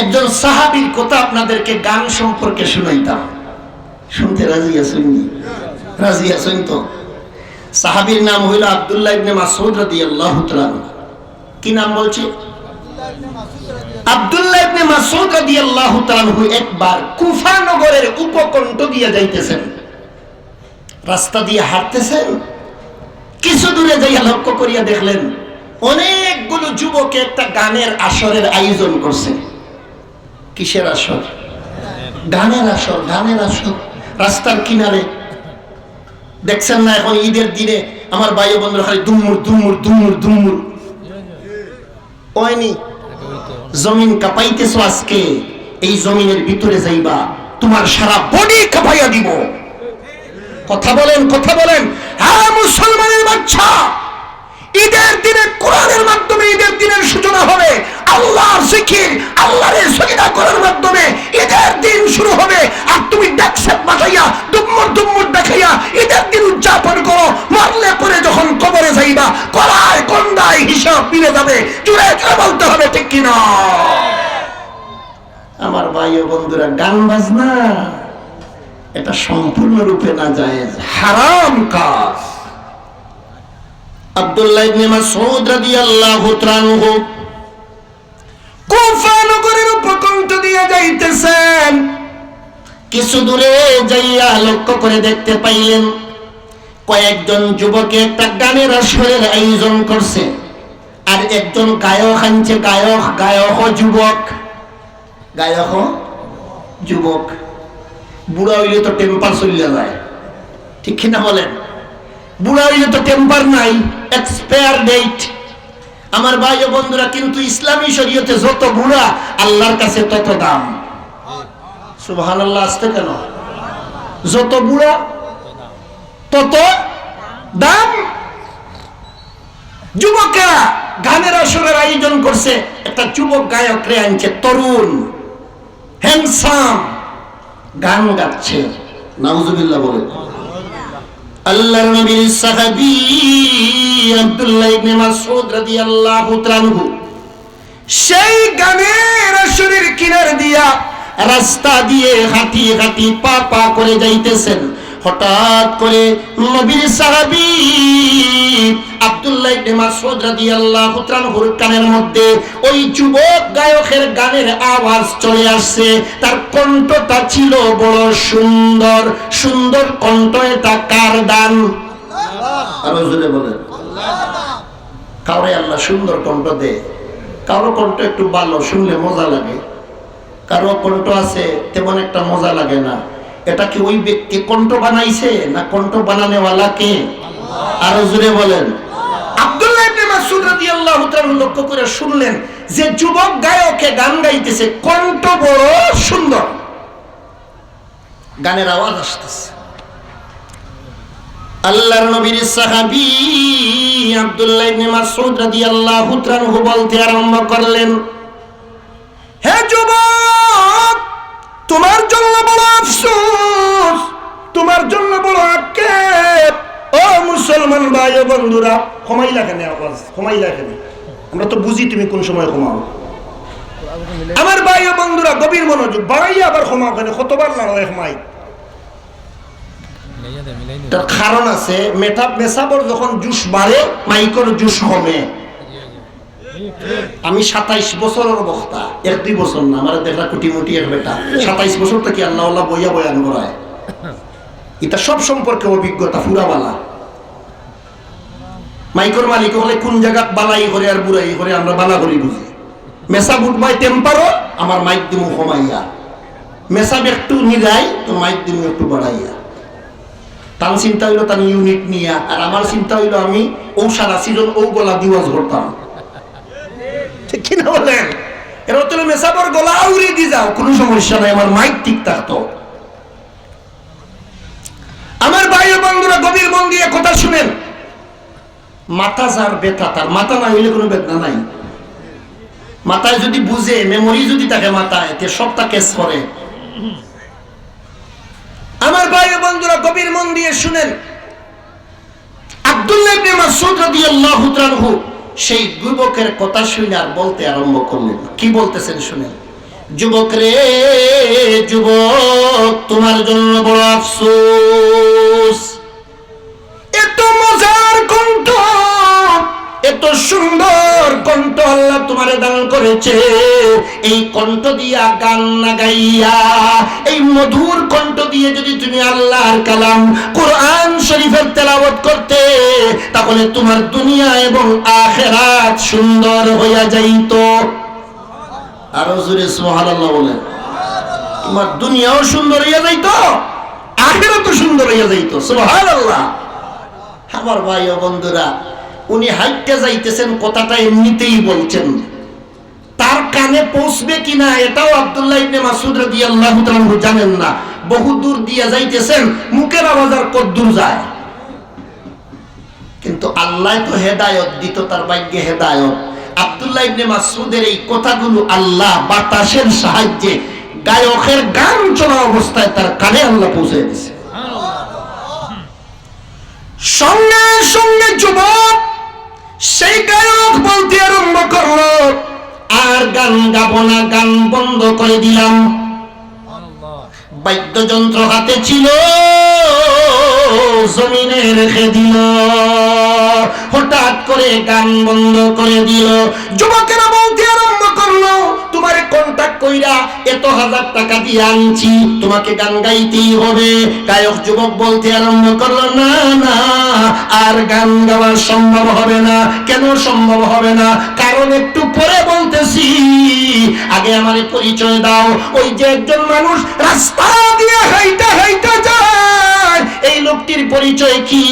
একজন সাহাবীর কথা আপনাদেরকে গান সম্পর্কে শুনাইতাম। শুনতে রাজি আছেন? রাজি আছেন তো? সাহাবীর নাম হইল আব্দুল্লাহ ইবনে মাসউদ রাদিয়াল্লাহু তাআলা। কি নাম বলছি? আব্দুল্লাহ ইবনে মাসউদ রাদিয়াল্লাহু তাআলা একবার কুফা নগরের উপকণ্ঠ দিয়ে যাইতেছেন, রাস্তা দিয়ে হাঁটতেছেন। কিছু দূরে যাইয়া লক্ষ্য করিয়া দেখলেন অনেকগুলো যুবকে একটা গানের আসরের আয়োজন করছে। কিসের আসর? গানের আসর। গানের আসর রাস্তার কিনারে। দেখছেন না এখন ঈদের দিনে আমার ভাই বন্ধুরা খালি দুমুর দুমুর দুমুর দুমুর হয়নি? জমিন কাঁপাইতেছো আজকে, এই জমিনের ভিতরে যাইবা তোমার সারা বডি কাঁপাইয়া দিব। কথা বলেন, কথা বলেন। হ্যাঁ মুসলমানের বাচ্চা, ঈদের দিনে কোরআনের মাধ্যমে ঈদের দিনের সূচনা হবে। আল্লাহর জিকির, আল্লাহর সিজদা করার মাধ্যমে ঈদের দিন শুরু হবে। আর তুমি ডেকসেট বাজাইয়া দুম্মুর দুম্মুর দেখাইয়া ঈদের দিন উদযাপন করো। মরলে পরে যখন কবরে যাইবা কলায় কন্দায় হিসাব মিলে যাবে। জুড়ে জুড়ে বলতে হবে, ঠিক কিনা? আমার ভাই ও বন্ধুরা, গান বাজনা এটা সম্পূর্ণরূপে নাজায়েজ, হারাম কাজ। আব্দুল্লাহ ইবনে মাসউদ রাদিয়াল্লাহু তাআলা কুফা নগরের উপকণ্ঠ দিয়ে যাইতেছেন। কিছু দূরে যাইয়া লক্ষ্য করে দেখতে পাইলেন কয়েকজন যুবকে একটা গানের আসরের আয়োজন করছে। আর একজন গায়ক আনছে। গায়ক গায়ক যুবক, গায়ক যুবক। বুড়া হইলে তো টেম্পার চলিয়া যায়, ঠিক কিনা বলেন? বুড়া হইলে তো টেম্পার নাই, এক্সপায়ার ডেট। আমার ভাই ও বন্ধুরা, কিন্তু ইসলামী শরীয়তে যত বুড়া আল্লাহর কাছে তত দাম। সুবহানাল্লাহ। আসতে কেন? যত বুড়া তত দাম। যুবকেরা গানের আসরের আয়োজন করছে। একটা যুবক গায়ক রে আনছে, তরুণ হ্যান্ডসাম, গান গাচ্ছে। নাউজুবিল্লাহ বলে। আল্লাহর নবীর সাহাবী আব্দুল্লাহ ইবনে মাসউদ রাদিয়াল্লাহু তাআলা সেই গানের আসরের কিনার দিয়া রাস্তা দিয়ে হাঁটি হাঁটি পা পা করে যাইতেছেন। হঠাৎ করে নবীর সাহাবী আব্দুল্লাহ ইবনে মাসউদ রাদিয়াল্লাহু তাআলার কানের মধ্যে ওই যুবক গায়কের গানের আওয়াজ চলে আসছে। তার কণ্ঠটা ছিল বড় সুন্দর। সুন্দর কণ্ঠ, এটা কার দান? আরো জোরে বলেন। কাউরে আল্লাহ সুন্দর কণ্ঠ দেয়, কারো কণ্ঠ একটু ভালো, শুনলে মজা লাগে। কারো কণ্ঠ আছে তেমন একটা মজা লাগে না। এটা কি ওই ব্যক্তি কণ্ঠ বানাইছে না কণ্ঠ বানানেওয়ালা কে? আরো জোরে বলেন। আব্দুল্লাহ ইবনে মাসউদ রাদিয়াল্লাহু তাআলা লক্ষ্য করে শুনলেন যে যুবক গায়কে গান গাইতেছে, কণ্ঠ বড় সুন্দর, গানের আওয়াজ আসতেছে। আল্লাহর নবীর সাহাবী আব্দুল্লাহ ইবনে মাসউদ রাদিয়াল্লাহু তাআলা বলতে আরম্ভ করলেন, হে যুবক, তোমার জন্য বড় আফসোস, তোমার জন্য বড় আক্ষেপ। ও মুসলমান ভাই ও বন্ধুরা, ক্ষমাইলা কেন? আওয়াজ ক্ষমাইলা কেন? আমরা তো বুঝি তুমি কোন সময় ক্ষমাও। আমার ভাই ও বন্ধুরা, গভীর মনোযোগ। বাড়াইয়া আবার ক্ষমা কেন? কতবার লাগায় ক্ষমাই? তার কারণ আছে। মেসাবর যখন জুস বাড়ে, মাইকর জুস কমে। আমি 27 বছরের বক্তা, 1-2 বছর না। আমার দেখা কুটি মুটি এক বেটা 27 বছর থেকে আল্লাহ বইয়া বয়ান করায়। এটা সব সম্পর্কে অভিজ্ঞতা ফুরাবালা। মাইকর মালিক হলে কোন জায়গা বালাই করে আর বুড়াই করে আমরা বালা করি বুঝি। মেসাব উঠবাই টেম্পারও, আমার মাইক দিমু কমাইয়া। মেসাব একটু নিরাই, তো মাইক দিমু একটু বাড়াইয়া। তার চিন্তা হইলো তার ইউনিট নিয়া, আর আমার চিন্তা হইলো আমি ও সারা সিজন ও গলা দিওয়াজ করতাম, ঠিক কিনা বলেন? এর অতলে মেসাবর গলা আউড়ে দিয়ে যাও, কোনো সমস্যা নাই, আমার মাইক ঠিক থাকতো। আমার ভাই ও বন্ধুরা, গভীর মন দিয়ে কথা শুনেন। মাথা যার ব্যথা, তার মাথা না হইলে কোনো বেদনা নাই। মাথায় যদি বুঝে, মেমোরি যদি থাকে মাথায়, তে সবটা কেস করে। আমার ভাই ও বন্ধুরা, গভীর মন দিয়ে শুনেন। আব্দুল্লাহ ইবনে মাসউদ রাদিয়াল্লাহু তাআলা সেই যুবকের কথা শুনে আর বলতে আরম্ভ করলেন। কি বলতেছেন শুনেন। যুবক রে যুবক, তোমার জন্য বড় আফসোস। এত মজার কণ্ঠ, এত সুন্দর কণ্ঠ আল্লাহ তোমারে দান করেছে। এই কণ্ঠ দিয়া গান না গাইয়া, এই মধুর কণ্ঠ দিয়ে যদি তুমি আল্লাহর কালাম কোরআন শরীফের তেলাওয়াত করতে, তাহলে তোমার দুনিয়া এবং আখিরাত সুন্দর হইয়া যাইত। আর জোরে সুবহানাল্লাহ বলেন। তোমার দুনিয়াও সুন্দর হইয়া যাইত, আখিরাতও সুন্দর হইয়া যাইত। সুবহানাল্লাহ। আমার ভাই ও বন্ধুরা, উনি হাইটে যাইতেছেন, কথাটা এমনিতেই বলছেন, তার কানে পৌঁছবে কিনা এটাও আব্দুল্লাহ ইবনে মাসউদ রাদিয়াল্লাহু তাআলা জানেন না। বহু দূর দিয়ে যাইতেছেন, মুখের আওয়াজ আর কতদূর যায়। কিন্তু আল্লাহ তো হেদায়েত দিত, তার ভাগ্যে হেদায়েত। আব্দুল্লাহ ইবনে মাসউদের এই কথাগুলো আল্লাহ বাতাসের সাহায্যে গায়কের গান চলা অবস্থায় তার কানে আল্লাহ পৌঁছে দিয়েছে। সঙ্গে সঙ্গে যুবক সেই গায়ক বলতে আরম্ভ করলো, আর গান গাবো না, গান বন্ধ করে দিলাম। বাদ্যযন্ত্র হাতে ছিল, জমিনে রেখে দিল, হঠাৎ করে গান বন্ধ করে দিল। যুবকেরা বলতে আরম্ভ করলো, তোমারে কন্টাক্ট কইরা এত হাজার টাকা দিয়ে আনছি, তোমাকে গান গাইতেই হবে। গায়ক যুবক বলতে আরম্ভ করলো, না না, আর গান গাওয়া সম্ভব হবে না। কেন সম্ভব হবে না? কারণ একটু পরে বলতেছি, আগে আমারে পরিচয় দাও। ওই যে একজন মানুষ রাস্তা দিয়ে হাইটা হাইটা যায়, এই লোকটির পরিচয় কি?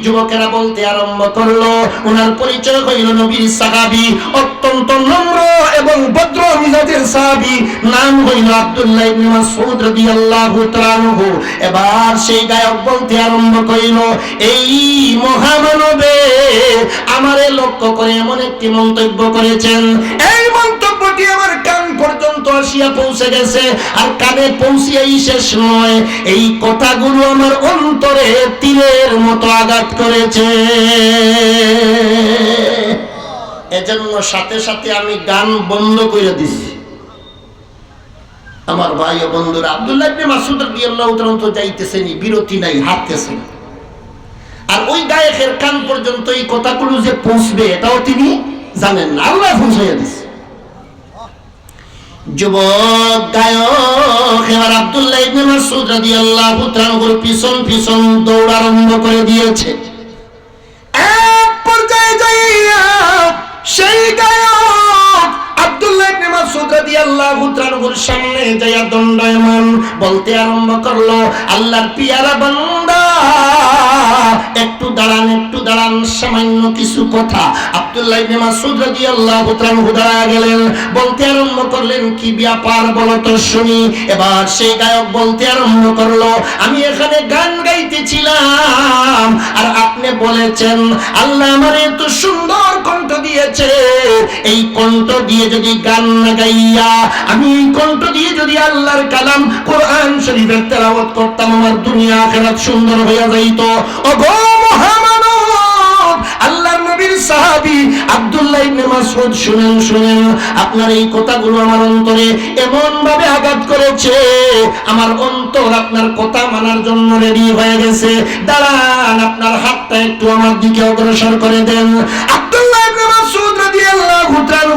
যুবকেরা বলতে আরম্ভ করলো, ওনার পরিচয় হইল নবীর সাহাবী, অত্যন্ত নম্র এবং ভদ্র মিজাজের সাহাবী, নাম হইল আব্দুল্লাহ ইবনে মাসউদ রাদিয়াল্লাহু তাআলা আনহু। এবার সেই গায়ক বলতে আরম্ভ করিল, এই মহামানবে আমারে লক্ষ্য করে এমন একটি মন্তব্য করেছেন, এই মন্তব্যটি আমার কান পর্যন্ত আসিয়া পৌঁছে গেছে, আর কানে পৌঁছিয়াই শেষ নয়, এই কথাগুলো আমার অন্তরে তীরের মতো আঘাত করেছে। এজন্য সাথে সাথে আমি গান বন্ধ করে দিছি। আমার ভাই ও বন্ধুরা, আব্দুল্লাহ ইবনে মাসউদ রাদিয়াল্লাহু তাআলা তো যাইতেছেনই, বিরতি নাই, হাঁটতেছেন। আর ওই গায়কের কান পর্যন্ত এই কথাগুলো যে পৌঁছবে এটাও তিনি জানেন না, আল্লাহ পৌঁছাইয়া দিছে। যুবক গায়ক এবার আব্দুল্লাহ ইবনে মাসউদ রাদিয়াল্লাহু তাআলার পিছন পিছন দৌড় আরম্ভ করে দিয়েছে। এক পর্যায়ে যাইয়া সেই গায়ক আব্দুল্লাহ ইবনে মাসউদ রাদিয়াল্লাহু তাআলার সামনে যাইয়া দণ্ডায়মান বলতে আরম্ভ করলো, আল্লাহর পিয়ারা বান্দা, একটু দাঁড়ান, একটু দাঁড়ান, সামান্য কিছু কথা। আব্দুল্লাহ ইবনে মাসউদ রাদিয়াল্লাহু তাআলা দাঁড়ায় গেলেন, বলতে আরম্ভ করলেন, কি ব্যাপার বলো তো শুনি। এবার সেই গায়ক বলতে আরম্ভ করলো, আমি এখানে গান গাইতেছিলাম, আর আপনি বলেছেন আল্লাহ আমার এত সুন্দর কণ্ঠ দিয়েছে, এই কণ্ঠ দিয়ে যদি গান না গাইয়া আমি এই কণ্ঠ দিয়ে যদি আল্লাহর কালাম কোরআন শরীফের তেলাওয়াত করতাম, আমার দুনিয়া আখিরাত সুন্দর হইয়া যাইত। ওগো মহামানব, আল্লাহর নবীর সাহাবী আব্দুল্লাহ ইবনে মাসউদ, শুনেন শুনেন, আপনার এই কথাগুলো আমার অন্তরে এমন ভাবে আঘাত করেছে, আমার অন্তর আপনার কথা মানার জন্য রেডি হয়ে গেছে। দাঁড়ান, আপনার হাতটা একটু আমার দিকে অগ্রসর করে দেন। আব্দুল্লাহ ইবনে মাসউদ রাদিয়াল্লাহু তাআলা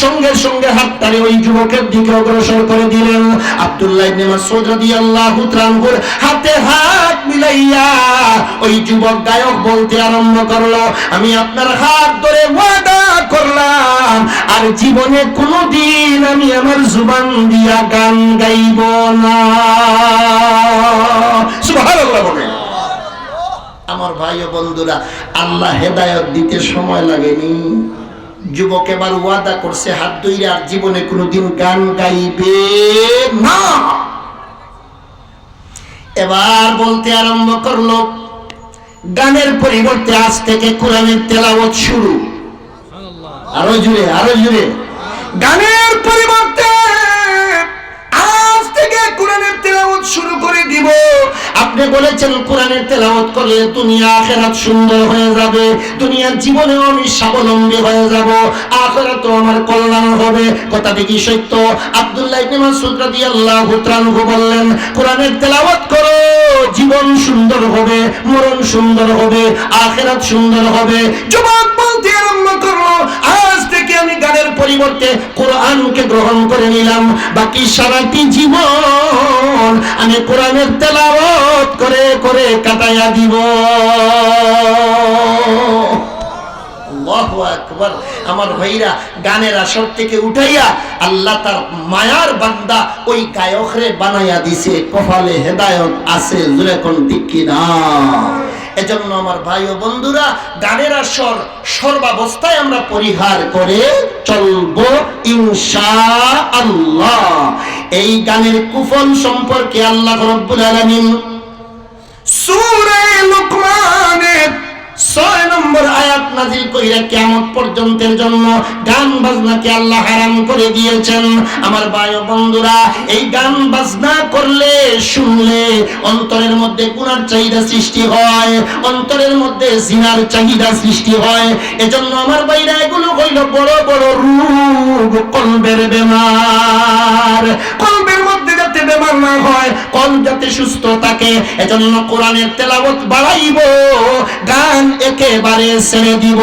সঙ্গে সঙ্গে হাতটারে ওই যুবকের দিকে অগ্রসর করে দিলেন। আব্দুল্লাহ ইবনে মাসউদ রাদিয়াল্লাহু তাআলার হাতে হাত মিলাইয়া ওই যুবক গায়ক বলতে আরম্ভ করলো, আমি আপনার হাত ধরে ওয়াদা করলাম আর জীবনে কোনোদিন আমি আমার জুবান দিয়া গান গাইব না। সুবহানাল্লাহ বলেন। আমার ভাই ও বন্ধুরা, আল্লাহ হেদায়েত দিতে সময় লাগেনি। যুবক এবার ওয়াদা করছে হাত ধরে আর জীবনে কোনোদিন গান গাইবে না। এবার বলতে আরম্ভ করলো, গানের পরিবর্তে আজ থেকে কোরআনের তেলাওয়াত শুরু। আরো জুড়ে, আরো জুড়ে। গানের পরিবর্তে আজ থেকে কোরআনের তেলাওয়াত শুরু করে দিব। আপনি আপনি বলেছেন কোরআনের তেলাওয়াত করলে দুনিয়া আখিরাত সুন্দর হয়ে যাবে, দুনিয়ার জীবনেও আমি স্বাবলম্বী হয়ে যাব, আখিরাতেও আমার কল্যাণ হবে। কথাটি কি সত্য? আব্দুল্লাহ ইবনে মাসউদ রাদিয়াল্লাহু তাআলা বললেন, কোরআনের তেলাওয়াত করো, জীবন সুন্দর হবে, মরণ সুন্দর হবে, আখিরাত সুন্দর হবে। যুবক বলতে আরম্ভ করলো, আজ থেকে আমি গানের পরিবর্তে কোরআনকে গ্রহণ করে নিলাম, বাকি সারাটি জীবন আমি কোরআনের তেলাওয়াত করে করে কাটাইয়া দিব। আল্লাহু আকবার। আমার ভাইরা, গানের আসর থেকে উঠাইয়া আল্লাহ তার মায়ার বান্দা ওই গায়করে বানাইয়া দিছে, কপালে হেদায়েত আছে, জোরে কোন ঠিক কি না? এজন্য আমার ভাই ও বন্ধুরা, গানের আসর সর্বাবস্থায় আমরা পরিহার করে চলবো ইনশাআল্লাহ। এই গানের কুফল সম্পর্কে আল্লাহ রাব্বুল আলামিন সূরা লুকমানের 6 নম্বর আয়াত নাযিল কইরা কিয়ামত পর্যন্তের জন্য গান বাজনাকে আল্লাহ হারাম করে দিয়েছেন। আমার ভাই ও বন্ধুরা, এই গান বাজনা করলে, শুনলে অন্তরের মধ্যে গুনার চাহিদা সৃষ্টি হয়, অন্তরের মধ্যে জিনার চাহিদা সৃষ্টি হয়। এজন্য আমার ভাইরা, এগুলো হইল বড় বড় রোগ, কলবের বেমার। কলবের মধ্যে যাতে বেমার না হয়, কলব যাতে সুস্থ থাকে, এজন্য কোরআনের তেলাওয়াত বাড়াইবো, গান একেবারে ছেড়ে দিব।